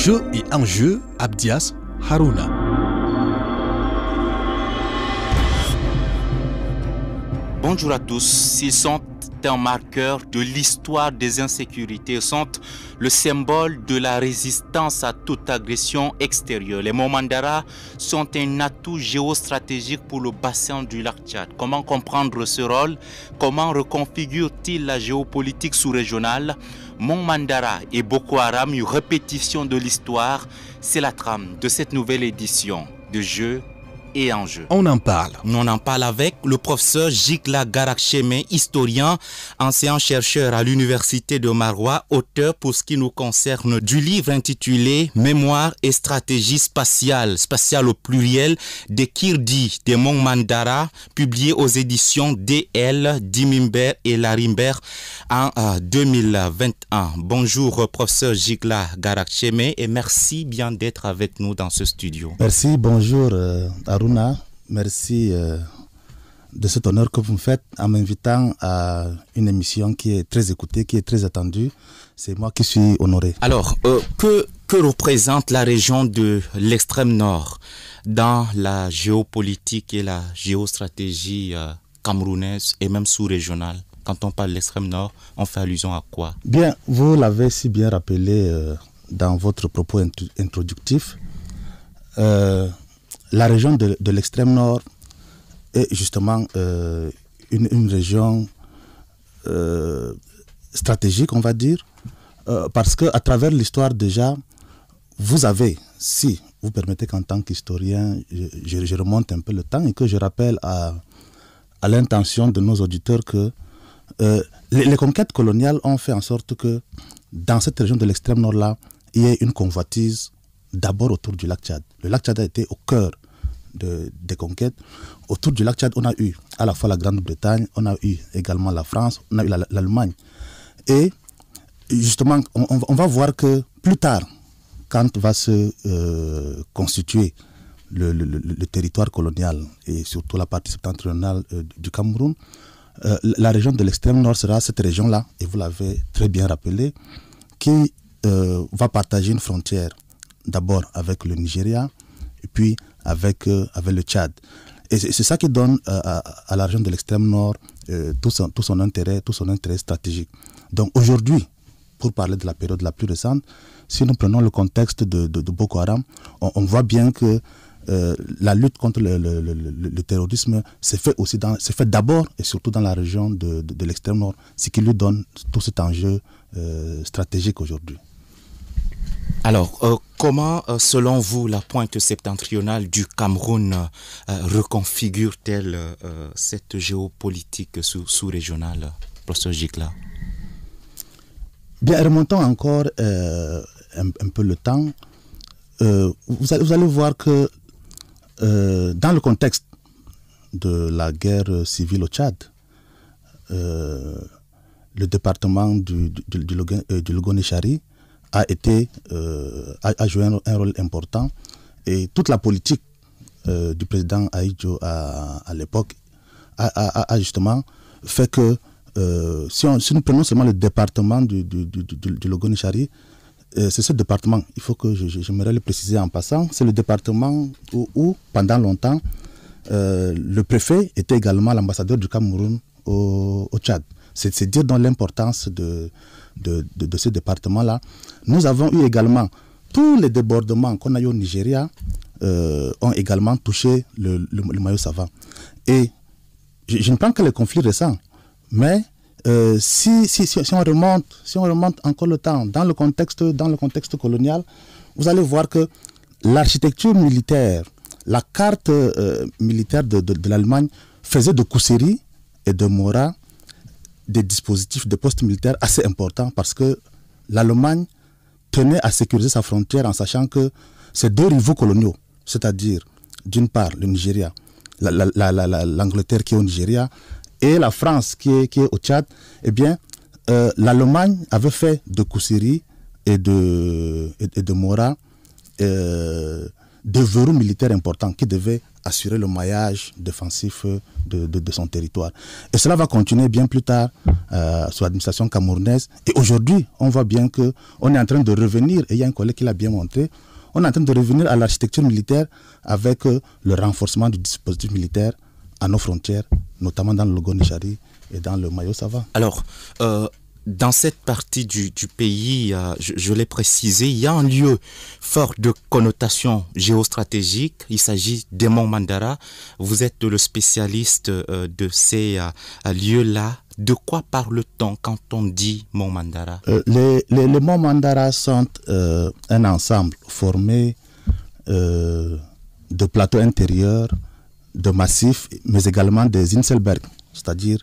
Jeux et enjeux, Abdias Harouna. Bonjour à tous. Ils sont un marqueur de l'histoire des insécurités, sont le symbole de la résistance à toute agression extérieure. Les monts Mandara sont un atout géostratégique pour le bassin du lac Tchad. Comment comprendre ce rôle? Comment reconfigure-t-il la géopolitique sous-régionale? Mont Mandara et Boko Haram, une répétition de l'histoire, c'est la trame de cette nouvelle édition de Jeux et enjeux. On en parle. On en parle avec le professeur Jigla Garakcheme, historien, ancien chercheur à l'université de Maroua, auteur pour ce qui nous concerne du livre intitulé Mémoire et stratégie spatiale au pluriel des Kirdi des Monts Mandara, publié aux éditions DL, Dimimber et Larimber en 2021. Bonjour professeur Jigla Garakcheme et merci bien d'être avec nous dans ce studio. Merci, bonjour Aruna, merci de cet honneur que vous me faites en m'invitant à une émission qui est très écoutée, qui est très attendue. C'est moi qui suis honoré. Alors, que représente la région de l'extrême nord dans la géopolitique et la géostratégie camerounaise et même sous-régionale? Quand on parle de l'extrême nord, on fait allusion à quoi? Bien, vous l'avez si bien rappelé dans votre propos introductif. La région de l'extrême nord est justement une région stratégique, on va dire, parce qu'à travers l'histoire déjà, vous avez, si vous permettez qu'en tant qu'historien, je remonte un peu le temps et que je rappelle à l'intention de nos auditeurs que les conquêtes coloniales ont fait en sorte que dans cette région de l'extrême nord-là, il y ait une convoitise d'abord autour du lac Tchad. Le lac Tchad a été au cœur des conquêtes. Autour du lac Tchad, on a eu à la fois la Grande-Bretagne, on a eu également la France, on a eu l'Allemagne. Et justement, on va voir que plus tard, quand va se constituer le territoire colonial et surtout la partie septentrionale du Cameroun, la région de l'extrême nord sera cette région-là, et vous l'avez très bien rappelé, qui va partager une frontière d'abord avec le Nigeria et puis avec le Tchad. Et c'est ça qui donne à la région de l'extrême nord tout son intérêt stratégique. Donc aujourd'hui, pour parler de la période la plus récente, si nous prenons le contexte de Boko Haram, on voit bien que la lutte contre le terrorisme s'est fait d'abord et surtout dans la région de l'extrême nord, ce qui lui donne tout cet enjeu stratégique aujourd'hui. Alors, comment, selon vous, la pointe septentrionale du Cameroun reconfigure-t-elle cette géopolitique sous-régionale, professeur Jigla? Bien, remontons encore un peu le temps. Vous allez voir que dans le contexte de la guerre civile au Tchad, le département du Logone-Chari a joué un rôle important, et toute la politique du président Ahidjo à l'époque a justement fait que si nous prenons seulement le département du Logone-Chari, c'est ce département, il faut que j'aimerais le préciser en passant, c'est le département où pendant longtemps le préfet était également l'ambassadeur du Cameroun au Tchad. C'est dire dans l'importance de ce département-là. Nous avons eu également tous les débordements qu'on a eu au Nigeria ont également touché le maillot savant. Et je ne prends que les conflits récents, mais si on remonte encore le temps dans le contexte colonial, vous allez voir que l'architecture militaire, la carte militaire de l'Allemagne faisait de Kousseri et de Mora des dispositifs de postes militaires assez importants, parce que l'Allemagne tenait à sécuriser sa frontière en sachant que ces deux rivaux coloniaux, c'est-à-dire d'une part le Nigeria, l'Angleterre qui est au Nigeria, et la France qui est au Tchad, eh bien, l'Allemagne avait fait de Kousseri et de Mora des verrous militaires importants qui devaient assurer le maillage défensif de son territoire. Et cela va continuer bien plus tard sous l'administration camerounaise. Et aujourd'hui, on voit bien qu'on est en train de revenir, et il y a un collègue qui l'a bien montré, on est en train de revenir à l'architecture militaire avec le renforcement du dispositif militaire à nos frontières, notamment dans le Logonichari et dans le Mayo-Sava. Alors, dans cette partie du pays, je l'ai précisé, il y a un lieu fort de connotation géostratégique. Il s'agit des monts Mandara. Vous êtes le spécialiste de ces lieux-là. De quoi parle-t-on quand on dit monts Mandara? Les monts Mandara sont un ensemble formé de plateaux intérieurs, de massifs, mais également des Inselberg, c'est-à-dire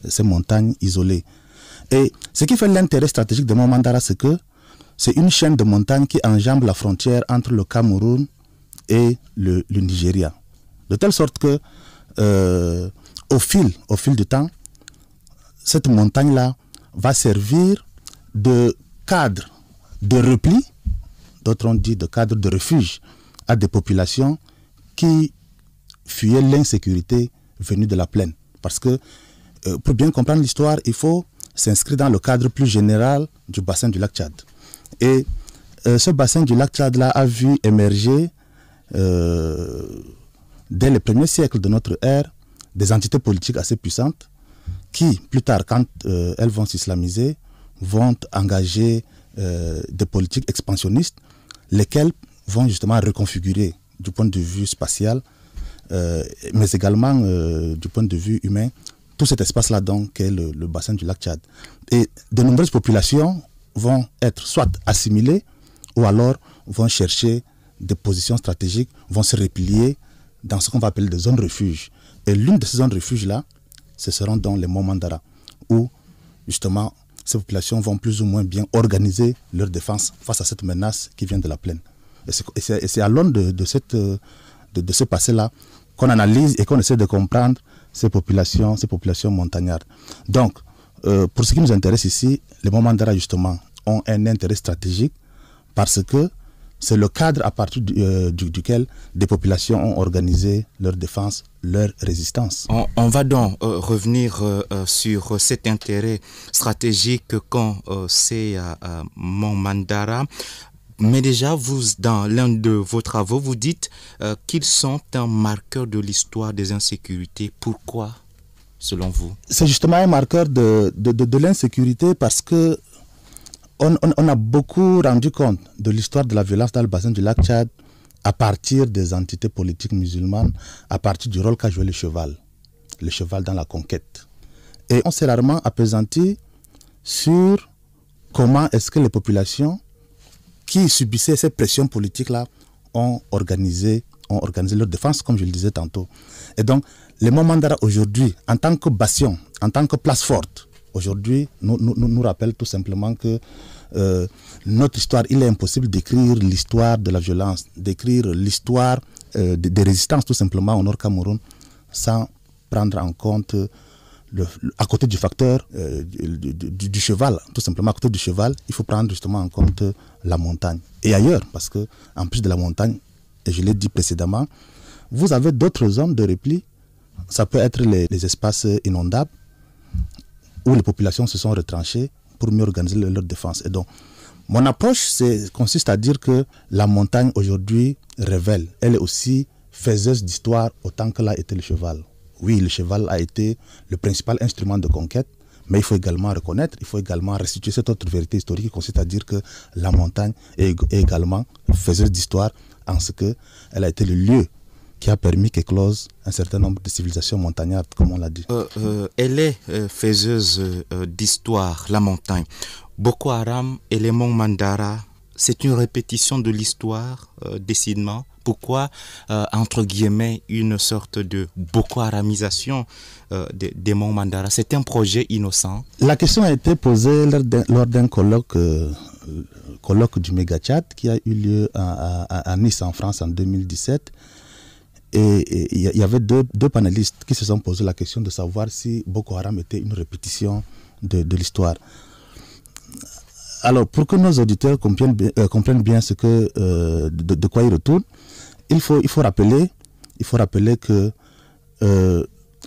ces montagnes isolées. Et ce qui fait l'intérêt stratégique de Mont Mandara, c'est que c'est une chaîne de montagnes qui enjambe la frontière entre le Cameroun et le Nigeria. De telle sorte que, au fil du temps, cette montagne-là va servir de cadre de repli, d'autres ont dit de cadre de refuge, à des populations qui fuyaient l'insécurité venue de la plaine. Parce que, pour bien comprendre l'histoire, il faut s'inscrit dans le cadre plus général du bassin du lac Tchad. Et ce bassin du lac Tchad-là a vu émerger, dès les premiers siècles de notre ère, des entités politiques assez puissantes qui, plus tard, quand elles vont s'islamiser, vont engager des politiques expansionnistes, lesquelles vont justement reconfigurer du point de vue spatial, mais également du point de vue humain, tout cet espace-là donc qu'est le bassin du lac Tchad. Et de nombreuses populations vont être soit assimilées ou alors vont chercher des positions stratégiques, vont se replier dans ce qu'on va appeler des zones refuges. Et l'une de ces zones refuges-là, ce seront donc les monts Mandara, où justement ces populations vont plus ou moins bien organiser leur défense face à cette menace qui vient de la plaine. Et c'est à l'aune de ce passé-là qu'on analyse et qu'on essaie de comprendre ces populations montagnardes. Donc, pour ce qui nous intéresse ici, les monts Mandara justement ont un intérêt stratégique parce que c'est le cadre à partir duquel des populations ont organisé leur défense, leur résistance. On va donc revenir sur cet intérêt stratégique qu'ont ces monts Mandara. Mais déjà, vous, dans l'un de vos travaux, vous dites qu'ils sont un marqueur de l'histoire des insécurités. Pourquoi, selon vous? C'est justement un marqueur de l'insécurité parce que on a beaucoup rendu compte de l'histoire de la violence dans le bassin du lac Tchad à partir des entités politiques musulmanes, à partir du rôle qu'a joué le cheval dans la conquête. Et on s'est rarement appesanti sur comment est-ce que les populations qui subissaient ces pressions politiques-là ont organisé leur défense, comme je le disais tantôt. Et donc, les monts Mandara aujourd'hui, en tant que bastion, en tant que place forte, aujourd'hui, nous rappelle tout simplement que notre histoire, il est impossible d'écrire l'histoire de la violence, d'écrire l'histoire des résistances tout simplement au Nord Cameroun sans prendre en compte, à côté du facteur du cheval, tout simplement à côté du cheval, il faut prendre justement en compte la montagne. Et ailleurs, parce que en plus de la montagne, et je l'ai dit précédemment, vous avez d'autres zones de repli. Ça peut être les espaces inondables où les populations se sont retranchées pour mieux organiser leur défense. Et donc, mon approche consiste à dire que la montagne aujourd'hui révèle, elle est aussi faiseuse d'histoire autant que l'a été le cheval. Oui, le cheval a été le principal instrument de conquête, mais il faut également reconnaître, il faut également restituer cette autre vérité historique qui consiste à dire que la montagne est également faiseuse d'histoire en ce qu'elle a été le lieu qui a permis qu'éclose un certain nombre de civilisations montagnardes, comme on l'a dit. Elle est faiseuse d'histoire, la montagne. Boko Haram et les monts Mandara, c'est une répétition de l'histoire, décidément. Pourquoi, entre guillemets, une sorte de Boko Haramisation des monts Mandara? C'est un projet innocent. La question a été posée lors d'un colloque du Méga-Tchad qui a eu lieu à Nice, en France, en 2017. Et il y avait deux panélistes qui se sont posé la question de savoir si Boko Haram était une répétition de l'histoire. Alors, pour que nos auditeurs comprennent bien de quoi ils retournent, il faut rappeler il faut rappeler que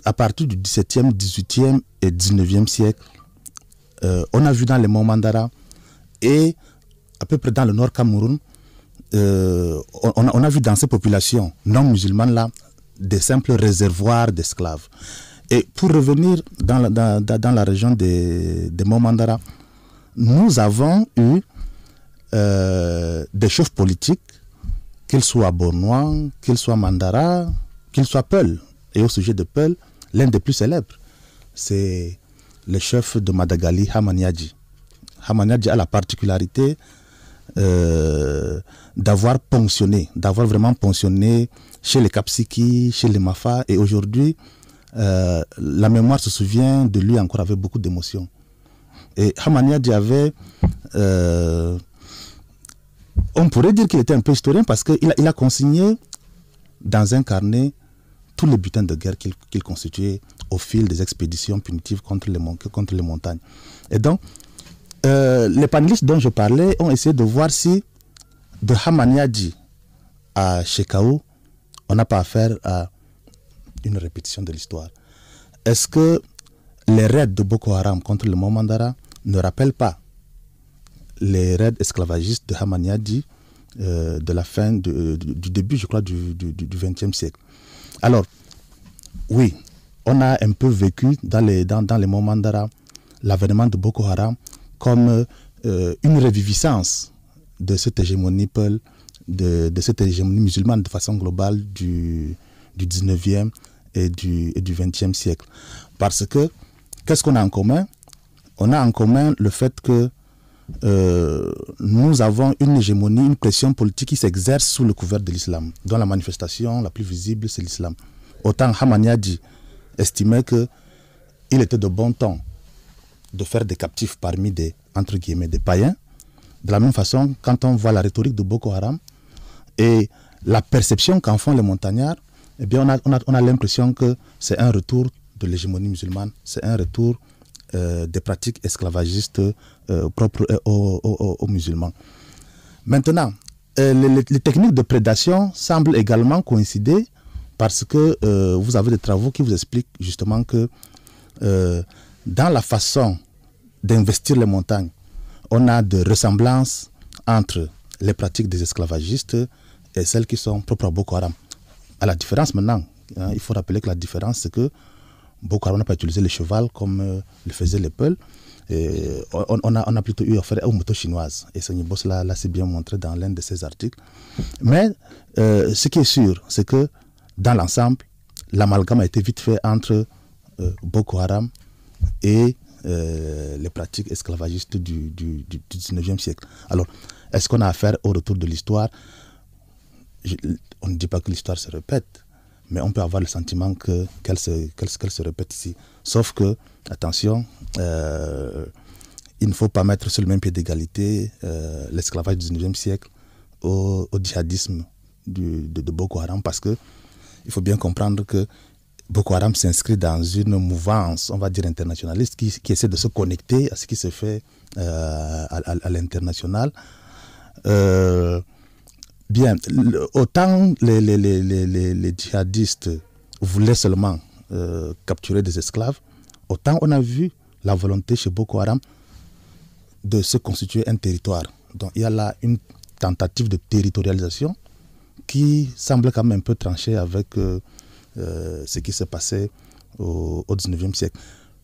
à partir du 17e, 18e et 19e siècle, on a vu dans les monts Mandara et à peu près dans le nord Cameroun, on a vu dans ces populations non musulmanes-là des simples réservoirs d'esclaves. Et pour revenir dans la région des monts Mandara, nous avons eu des chefs politiques, qu'ils soient Bornois, qu'ils soient Mandara, qu'ils soient Peul. Et au sujet de Peul, l'un des plus célèbres, c'est le chef de Madagali, Hamaniadji. Hamaniadji a la particularité d'avoir vraiment ponctionné chez les Kapsiki, chez les Mafa. Et aujourd'hui, la mémoire se souvient de lui encore avec beaucoup d'émotion. Et Hamaniadji avait... on pourrait dire qu'il était un peu historien parce qu'il a consigné dans un carnet tous les butins de guerre qu'il constituait au fil des expéditions punitives contre les montagnes. Et donc, les panélistes dont je parlais ont essayé de voir si de Hamaniadji à Shekau, on n'a pas affaire à une répétition de l'histoire. Est-ce que les raids de Boko Haram contre le Mont Mandara ne rappellent pas les raids esclavagistes de Hamaniadji de la fin du début, je crois, du XXe siècle? Alors, oui, on a un peu vécu dans les monts Mandara l'avènement de Boko Haram comme une reviviscence de cette hégémonie Peul, de cette hégémonie musulmane de façon globale du 19e et du 20e siècle. Parce que, qu'est-ce qu'on a en commun? On a en commun le fait que nous avons une hégémonie, une pression politique qui s'exerce sous le couvert de l'islam, dont la manifestation la plus visible, c'est l'islam. Autant Hamaniadji estimait qu'il était de bon ton de faire des captifs parmi entre guillemets, des païens. De la même façon, quand on voit la rhétorique de Boko Haram et la perception qu'en font les montagnards, eh bien on a l'impression que c'est un retour de l'hégémonie musulmane, c'est un retour des pratiques esclavagistes propres aux musulmans. Maintenant, les techniques de prédation semblent également coïncider parce que vous avez des travaux qui vous expliquent justement que dans la façon d'investir les montagnes, on a de ressemblances entre les pratiques des esclavagistes et celles qui sont propres à Boko Haram. À la différence maintenant, il faut rappeler que la différence c'est que Boko Haram n'a pas utilisé le cheval comme le faisaient les Peuls. On a plutôt eu affaire aux motos chinoises. Et Seigneur Boss l'a assez bien montré dans l'un de ses articles. Mais ce qui est sûr, c'est que dans l'ensemble, l'amalgame a été vite fait entre Boko Haram et les pratiques esclavagistes du 19e siècle. Alors, est-ce qu'on a affaire au retour de l'histoire? On ne dit pas que l'histoire se répète, mais on peut avoir le sentiment qu'elle se répète ici. Sauf que, attention, il ne faut pas mettre sur le même pied d'égalité l'esclavage du 19e siècle au djihadisme de Boko Haram, parce que il faut bien comprendre que Boko Haram s'inscrit dans une mouvance, on va dire internationaliste, qui essaie de se connecter à ce qui se fait à l'international. Bien, autant les djihadistes voulaient seulement capturer des esclaves, autant on a vu la volonté chez Boko Haram de se constituer un territoire. Donc il y a là une tentative de territorialisation qui semble quand même un peu tranchée avec ce qui s'est passé au 19e siècle.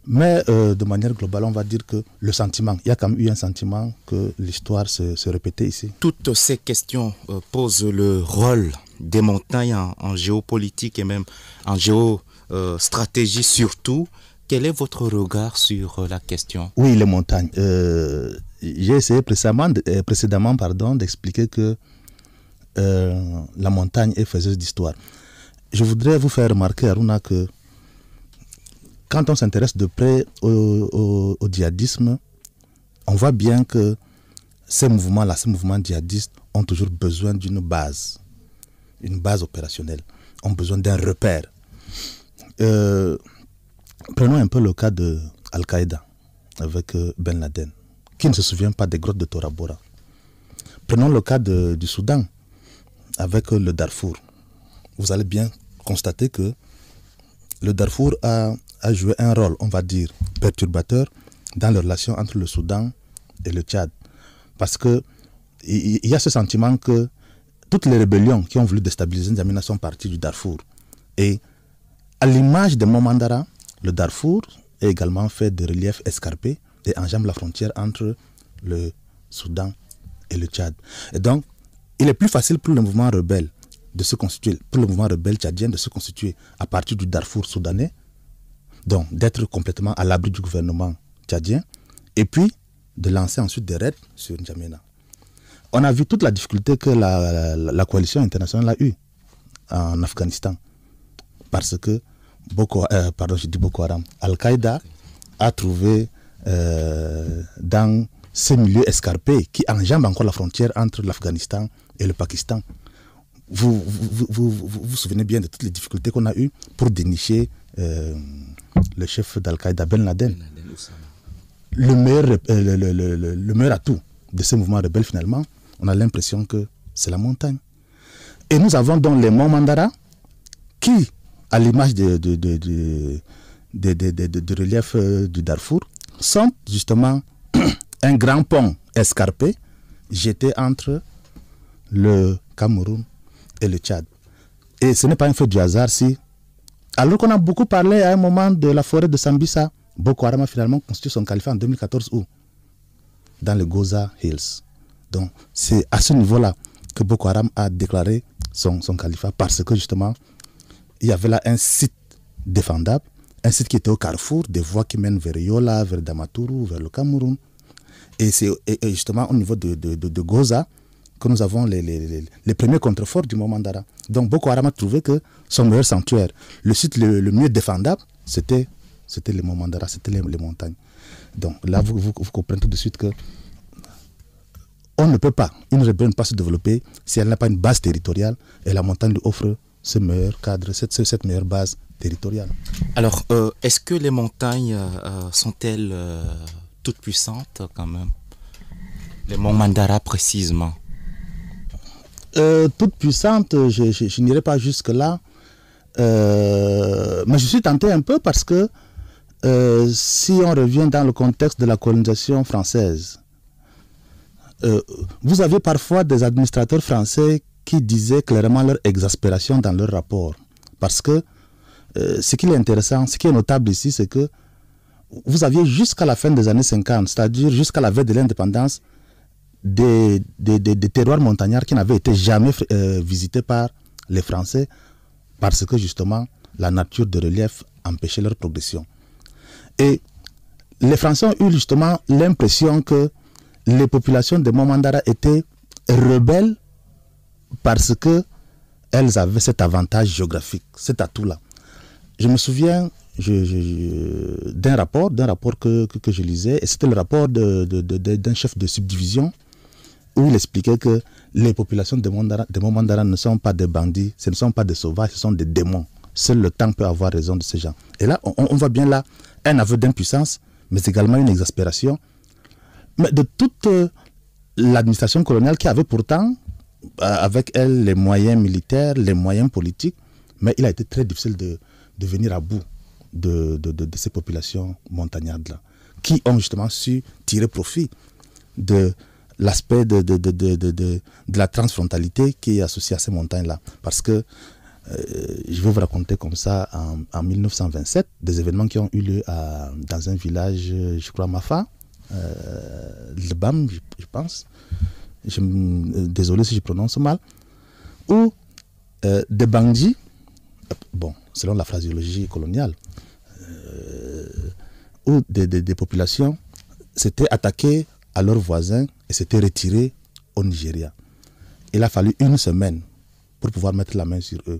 Mais de manière globale, on va dire que le sentiment, il y a quand même eu un sentiment que l'histoire se répétait ici. Toutes ces questions posent le rôle des montagnes en géopolitique et même en géostratégie surtout. Quel est votre regard sur la question? Oui, les montagnes. J'ai essayé précédemment d'expliquer que la montagne est faiseuse d'histoire. Je voudrais vous faire remarquer, Aruna, que quand on s'intéresse de près au djihadisme, on voit bien que ces mouvements-là, ces mouvements djihadistes ont toujours besoin d'une base, une base opérationnelle, ont besoin d'un repère. Prenons un peu le cas de Al-Qaïda avec Ben Laden, qui ne se souvient pas des grottes de Tora Bora. Prenons le cas du Soudan avec le Darfour. Vous allez bien constaté que le Darfour a joué un rôle, on va dire, perturbateur dans les relations entre le Soudan et le Tchad. Parce qu'il y a ce sentiment que toutes les rébellions qui ont voulu déstabiliser N'Djamena sont parties du Darfour. Et à l'image de Momandara, le Darfour est également fait de reliefs escarpés et enjambe la frontière entre le Soudan et le Tchad. Et donc, il est plus facile pour le mouvement rebelle de se constituer, pour le mouvement rebelle tchadien de se constituer à partir du Darfour soudanais, donc d'être complètement à l'abri du gouvernement tchadien, et puis de lancer ensuite des raids sur N'Djamena. On a vu toute la difficulté que la coalition internationale a eue en Afghanistan, parce que Boko Haram, Al-Qaïda a trouvé dans ces milieux escarpés qui enjambent encore la frontière entre l'Afghanistan et le Pakistan. Vous souvenez bien de toutes les difficultés qu'on a eues pour dénicher le chef d'Al-Qaïda, Ben Laden. Le meilleur atout de ce mouvement rebelle, finalement, on a l'impression que c'est la montagne. Et nous avons donc les monts Mandara qui, à l'image de relief du Darfour, sont justement un grand pont escarpé jeté entre le Cameroun et le Tchad. Et ce n'est pas un fait du hasard si, alors qu'on a beaucoup parlé à un moment de la forêt de Sambisa, Boko Haram a finalement constitué son califat en 2014 où? Dans les Goza Hills. Donc c'est à ce niveau-là que Boko Haram a déclaré son califat, parce que justement il y avait là un site défendable, un site qui était au carrefour des voies qui mènent vers Yola, vers Damaturu, vers le Cameroun. Et c'est justement au niveau de Goza que nous avons les premiers contreforts du Momandara. Donc Boko Haram a trouvé que son meilleur sanctuaire, le site le mieux défendable, c'était les Momandara, c'était les montagnes. Donc là, vous comprenez tout de suite que on ne peut pas, une rébellion ne peut pas se développer si elle n'a pas une base territoriale, et la montagne lui offre ce meilleur cadre, cette meilleure base territoriale. Alors, est-ce que les montagnes sont-elles toutes puissantes quand même? Les monts Mandara précisément. Toutes puissantes, je n'irai pas jusque-là. Mais je suis tenté un peu parce que si on revient dans le contexte de la colonisation française, vous avez parfois des administrateurs français qui disaient clairement leur exaspération dans leur rapport. Parce que ce qui est intéressant, ce qui est notable ici, c'est que vous aviez jusqu'à la fin des années 50, c'est-à-dire jusqu'à la veille de l'indépendance, des terroirs montagnards qui n'avaient été jamais visités par les Français, parce que justement la nature de relief empêchait leur progression. Et les Français ont eu justement l'impression que les populations de Momandara étaient rebelles parce qu'elles avaient cet avantage géographique, cet atout-là. Je me souviens d'un rapport que je lisais, et c'était le rapport d'un chef de subdivision où il expliquait que les populations de Momandara ne sont pas des bandits, ce ne sont pas des sauvages, ce sont des démons. Seul le temps peut avoir raison de ces gens. Et là, on voit bien là un aveu d'impuissance, mais également une exaspération. Mais de toute l'administration coloniale qui avait pourtant, avec elle, les moyens militaires, les moyens politiques, mais il a été très difficile de venir à bout de ces populations montagnardes-là, qui ont justement su tirer profit de l'aspect de la transfrontalité qui est associée à ces montagnes-là. Parce que, je vais vous raconter comme ça, en 1927, des événements qui ont eu lieu dans un village, je crois, Mafa, le BAM, je pense, désolé si je prononce mal, où des bandits, bon, selon la phraséologie coloniale, où des populations s'étaient attaquées à leurs voisins et s'étaient retirées au Nigeria. Il a fallu une semaine pour pouvoir mettre la main sur eux.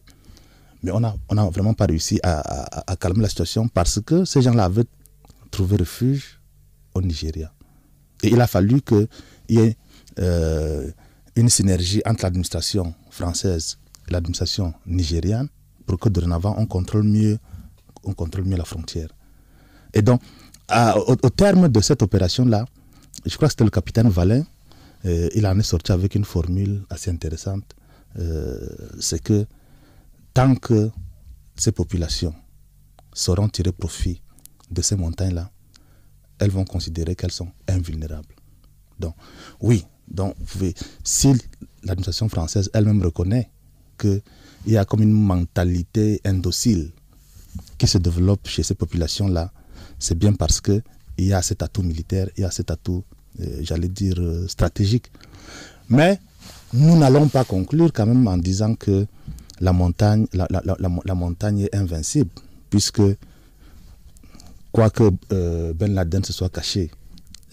Mais on n'a vraiment pas réussi à calmer la situation parce que ces gens-là avaient trouvé refuge au Nigeria. Et il a fallu qu'il y ait une synergie entre l'administration française et l'administration nigériane pour que dorénavant on contrôle mieux la frontière. Et donc, au terme de cette opération-là, je crois que c'était le capitaine Valin, il en est sorti avec une formule assez intéressante. C'est que tant que ces populations sauront tirer profit de ces montagnes-là, elles vont considérer qu'elles sont invulnérables. Donc, oui, donc, si l'administration française elle-même reconnaît qu'il y a comme une mentalité indocile qui se développe chez ces populations-là, c'est bien parce qu'il y a cet atout militaire, il y a cet atout, j'allais dire, stratégique. Mais nous n'allons pas conclure quand même en disant que la montagne est invincible, puisque quoique Ben Laden se soit caché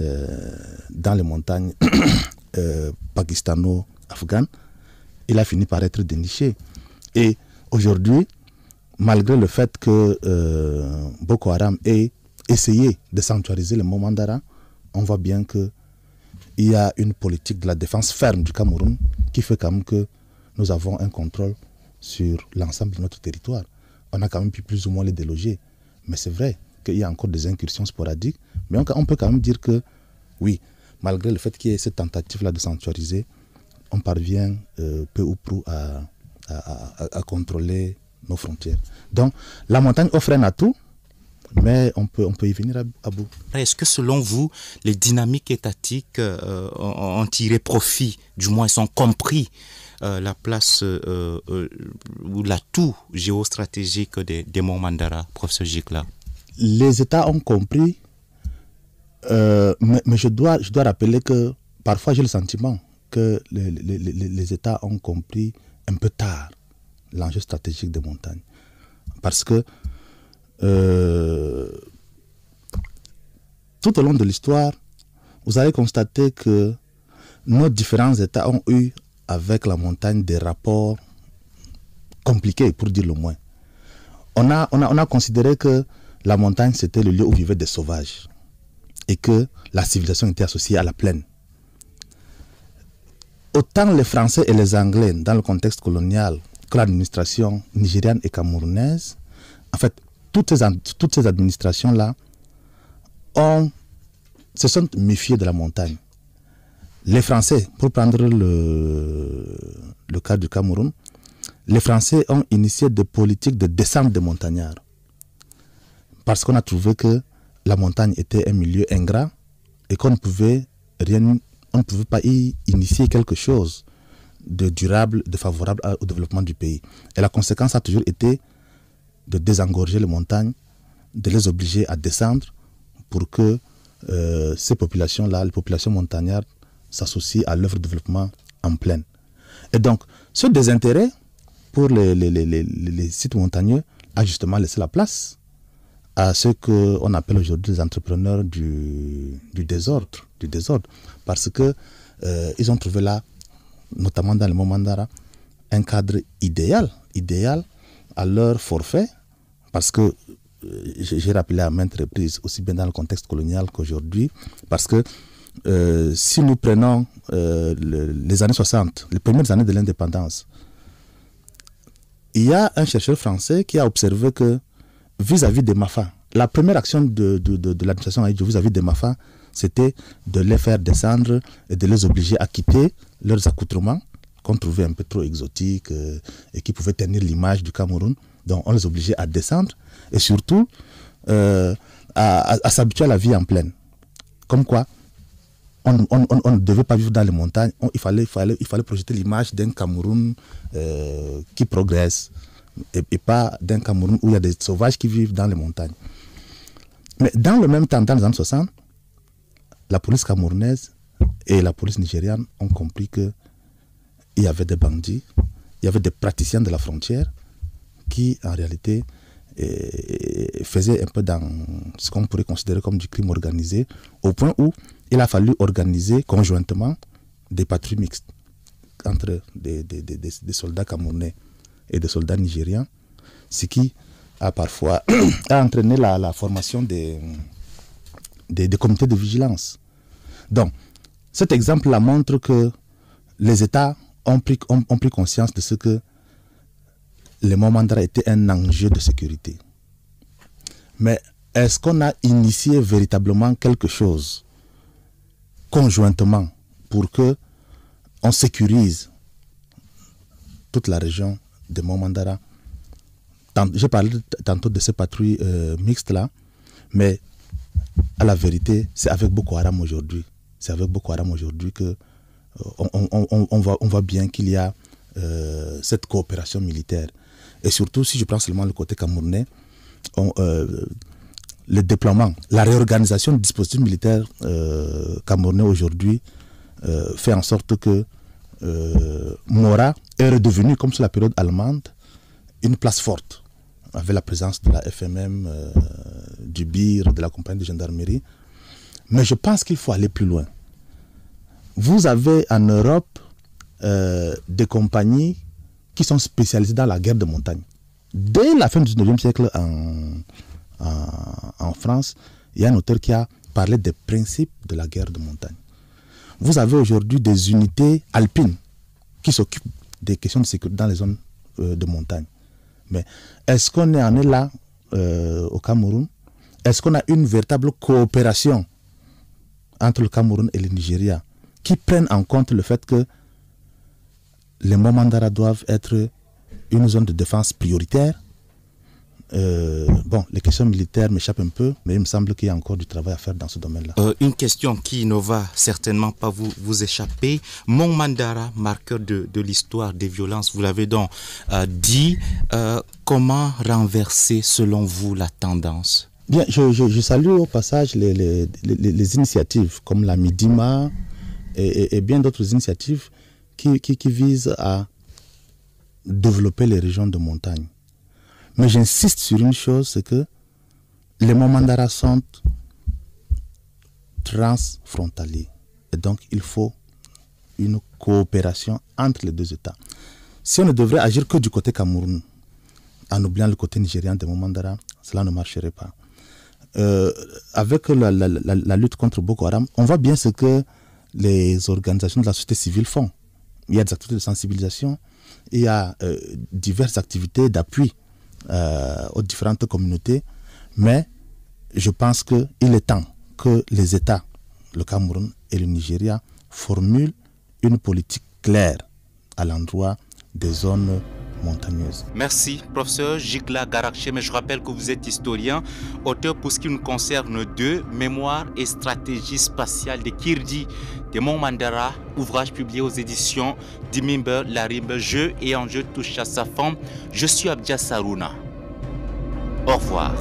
dans les montagnes pakistano-afghanes, il a fini par être déniché. Et aujourd'hui, malgré le fait que Boko Haram ait essayé de sanctuariser le Mont Mandara, on voit bien qu'il y a une politique de la défense ferme du Cameroun qui fait quand même que nous avons un contrôle sur l'ensemble de notre territoire. On a quand même pu plus ou moins les déloger. Mais c'est vrai qu'il y a encore des incursions sporadiques. Mais on peut quand même dire que, oui, malgré le fait qu'il y ait cette tentative-là de sanctuariser, on parvient peu ou prou à contrôler nos frontières. Donc, la montagne offre un atout, mais on peut y venir à bout. Est-ce que selon vous, les dynamiques étatiques ont tiré profit, du moins ont compris la place ou l'atout géostratégique des monts Mandara, professeur Gicla? Les États ont compris, mais je dois rappeler que parfois j'ai le sentiment que les États ont compris un peu tard l'enjeu stratégique des montagnes. Parce que tout au long de l'histoire, vous avez constaté que nos différents États ont eu avec la montagne des rapports compliqués, pour dire le moins. On a considéré que la montagne, c'était le lieu où vivaient des sauvages et que la civilisation était associée à la plaine. Autant les Français et les Anglais, dans le contexte colonial, que l'administration nigériane et camerounaise, en fait, toutes ces administrations-là se sont méfiées de la montagne. Les Français, pour prendre le cas du Cameroun, les Français ont initié des politiques de descente des montagnards. Parce qu'on a trouvé que la montagne était un milieu ingrat et qu'on ne pouvait pas y initier quelque chose de durable, de favorable au développement du pays. Et la conséquence a toujours été de désengorger les montagnes, de les obliger à descendre pour que ces populations-là, les populations montagnardes, s'associent à l'œuvre de développement en plaine. Et donc, ce désintérêt pour les sites montagneux a justement laissé la place à ce qu'on appelle aujourd'hui les entrepreneurs du désordre. Parce que ils ont trouvé là, notamment dans le Mont Mandara, un cadre idéal à leur forfait, parce que j'ai rappelé à maintes reprises, aussi bien dans le contexte colonial qu'aujourd'hui, parce que si nous prenons les années 60, les premières années de l'indépendance, il y a un chercheur français qui a observé que vis-à-vis des Mafa, la première action de l'administration vis-à-vis des Mafa, c'était de les faire descendre et de les obliger à quitter leurs accoutrements qu'on trouvait un peu trop exotiques et qui pouvaient tenir l'image du Cameroun. Donc on les obligeait à descendre et surtout à s'habituer à la vie en plaine. Comme quoi, on ne devait pas vivre dans les montagnes, il fallait projeter l'image d'un Cameroun qui progresse et pas d'un Cameroun où il y a des sauvages qui vivent dans les montagnes. Mais dans le même temps, dans les années 60, la police camerounaise et la police nigériane ont compris qu'il y avait des bandits, il y avait des praticiens de la frontière qui, en réalité, faisaient un peu dans ce qu'on pourrait considérer comme du crime organisé, au point où il a fallu organiser conjointement des patrouilles mixtes entre des soldats camerounais et des soldats nigérians, ce qui a parfois entraîné la formation des comités de vigilance. Donc, cet exemple-là montre que les États ont pris conscience de ce que les Monts Mandara étaient un enjeu de sécurité. Mais est-ce qu'on a initié véritablement quelque chose conjointement pour que on sécurise toute la région des Monts Mandara, J'ai parlé tantôt de ces patrouilles mixtes-là, mais à la vérité, c'est avec Boko Haram aujourd'hui. C'est avec Boko Haram aujourd'hui que on voit bien qu'il y a cette coopération militaire. Et surtout, si je prends seulement le côté camerounais, le déploiement, la réorganisation du dispositif militaire camerounais aujourd'hui fait en sorte que Mora est redevenu, comme sur la période allemande, une place forte, avec la présence de la FMM, du BIR, de la compagnie de gendarmerie. Mais je pense qu'il faut aller plus loin. Vous avez en Europe des compagnies qui sont spécialisées dans la guerre de montagne. Dès la fin du 19e siècle en France, il y a un auteur qui a parlé des principes de la guerre de montagne. Vous avez aujourd'hui des unités alpines qui s'occupent des questions de sécurité dans les zones de montagne. Mais est-ce qu'on en est là au Cameroun? Est-ce qu'on a une véritable coopération entre le Cameroun et le Nigeria qui prennent en compte le fait que les Momandara doivent être une zone de défense prioritaire? Bon, les questions militaires m'échappent un peu, mais il me semble qu'il y a encore du travail à faire dans ce domaine-là. Une question qui ne va certainement pas vous échapper. Momandara, marqueur de l'histoire des violences, vous l'avez donc dit. Comment renverser, selon vous, la tendance? Bien, je salue au passage les initiatives comme la Midima et bien d'autres initiatives qui visent à développer les régions de montagne. Mais j'insiste sur une chose, c'est que les Momandara sont transfrontaliers. Et donc, il faut une coopération entre les deux États. Si on ne devrait agir que du côté Cameroun, en oubliant le côté nigérian des Momandara, cela ne marcherait pas. Avec la lutte contre Boko Haram, on voit bien ce que les organisations de la société civile font. Il y a des activités de sensibilisation, il y a diverses activités d'appui aux différentes communautés, mais je pense qu'il est temps que les États, le Cameroun et le Nigeria, formulent une politique claire à l'endroit des zones montagneuses. Merci, professeur Jigla Garakche, mais je rappelle que vous êtes historien, auteur pour ce qui nous concerne de Mémoire et stratégie spatiale de Kirdi, de Momandara, ouvrage publié aux éditions d'Imimbe Larimbe, Jeu et enjeu touche à sa forme. Je suis Abdias Harouna. Au revoir.